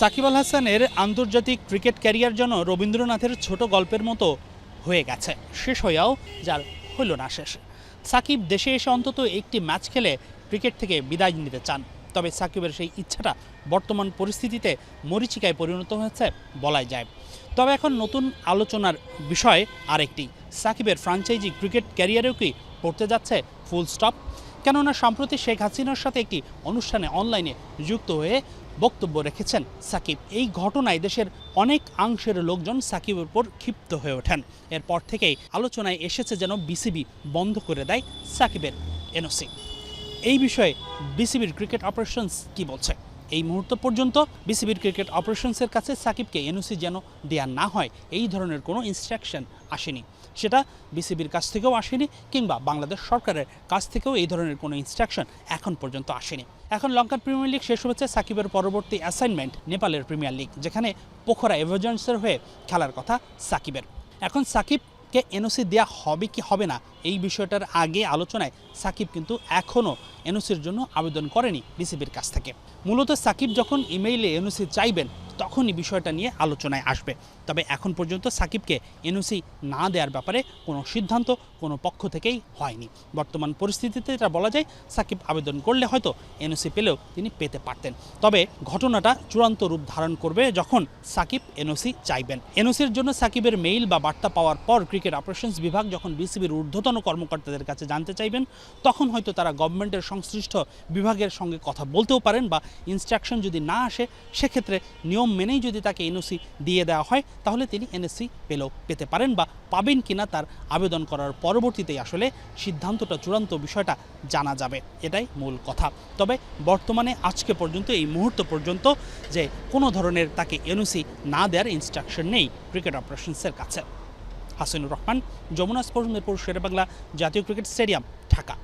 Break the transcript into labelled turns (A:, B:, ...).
A: সাকিব আল হাসানের আন্তর্জাতিক cricket career যেন রবীন্দ্রনাথের ছোট গল্পের মতো হয়ে গেছে, শেষ হয়েও যার হইল না শেষ। সাকিব দেশে এসে অন্তত একটি ম্যাচ খেলে ক্রিকেট থেকে বিদায় নিতে চান, তবে সাকিবের সেই ইচ্ছাটা বর্তমান পরিস্থিতিতে মরীচিকায় পরিণত হয়েছে বলাই যায়। তবে এখন নতুন আলোচনার বিষয় আরেকটি, সাকিবের ফ্র্যাঞ্চাইজি ক্রিকেট ক্যারিয়ারেও কি পড়তে যাচ্ছে ফুল স্টপ? কেননা সম্প্রতি শেখ হাসিনার সাথে একটি অনুষ্ঠানে অনলাইনে যুক্ত হয়ে বক্তব্য রেখেছেন সাকিব। এই ঘটনায় দেশের অনেক অংশের লোকজন সাকিবের উপর ক্ষিপ্ত হয়ে ওঠেন। এরপর থেকেই আলোচনায় এসেছে যেন বিসিবি বন্ধ করে দেয় সাকিবের এনওসি। এই বিষয়ে বিসিবির ক্রিকেট অপারেশনস কি বলছে? এই মুহূর্ত পর্যন্ত বিসিবির ক্রিকেট অপারেশনসের কাছে সাকিবকে এনওসি যেন দেয়া না হয় এই ধরনের কোনো ইনস্ট্রাকশন আসেনি। সেটা বিসিবির কাছ থেকেও আসেনি, কিংবা বাংলাদেশ সরকারের কাছ থেকেও এই ধরনের কোনো ইনস্ট্রাকশন এখন পর্যন্ত আসেনি। এখন লঙ্কান প্রিমিয়ার লিগ শেষ হয়েছে, সাকিবের পরবর্তী অ্যাসাইনমেন্ট নেপালের প্রিমিয়ার লিগ, যেখানে পোখরা এভারজেন্সের হয়ে খেলার কথা সাকিবের। এখন সাকিবকে এনওসি দেওয়া হবে কি হবে না এই বিষয়টার আগে আলোচনায় সাকিব কিন্তু এখনও এনওসির জন্য আবেদন করেনি বিসিবির কাছ থেকে। মূলত সাকিব যখন ইমেইলে এনওসি চাইবেন তখনই বিষয়টা নিয়ে আলোচনায় আসবে। তবে এখন পর্যন্ত সাকিবকে এনওসি না দেওয়ার ব্যাপারে কোনো সিদ্ধান্ত কোনো পক্ষ থেকেই হয়নি। বর্তমান পরিস্থিতিতে এটা বলা যায় সাকিব আবেদন করলে হয়তো এনওসি পেলেও তিনি পেতে পারতেন। তবে ঘটনাটা চূড়ান্ত রূপ ধারণ করবে যখন সাকিব এনওসি চাইবেন। এনওসির জন্য সাকিবের মেইল বা বার্তা পাওয়ার পর ক্রিকেট অপারেশনস বিভাগ যখন বিসিবির ঊর্ধ্বতন কর্মকর্তাদের কাছে জানতে চাইবেন, তখন হয়তো তারা গভর্নমেন্টের সংশ্লিষ্ট বিভাগের সঙ্গে কথা বলতেও পারেন, বা ইনস্ট্রাকশন যদি না আসে সেক্ষেত্রে নিয়ম মেনেই যদি তাকে এনওসি দিয়ে দেওয়া হয় তাহলে তিনি এনওসি পেতে পারেন, বা পাবেন কিনা তার আবেদন করার পরবর্তীতেই আসলে সিদ্ধান্তটা চূড়ান্ত বিষয়টা জানা যাবে। এটাই মূল কথা। তবে বর্তমানে আজকে পর্যন্ত এই মুহূর্ত পর্যন্ত যে কোনো ধরনের তাকে এনওসি না দেওয়ার ইনস্ট্রাকশন নেই ক্রিকেট অপারেশনসের কাছে। হাসিনুর রহমান, যমুনা স্পোর্টস, মিরপুর শেরেবাংলা জাতীয় ক্রিকেট স্টেডিয়াম, ঢাকা।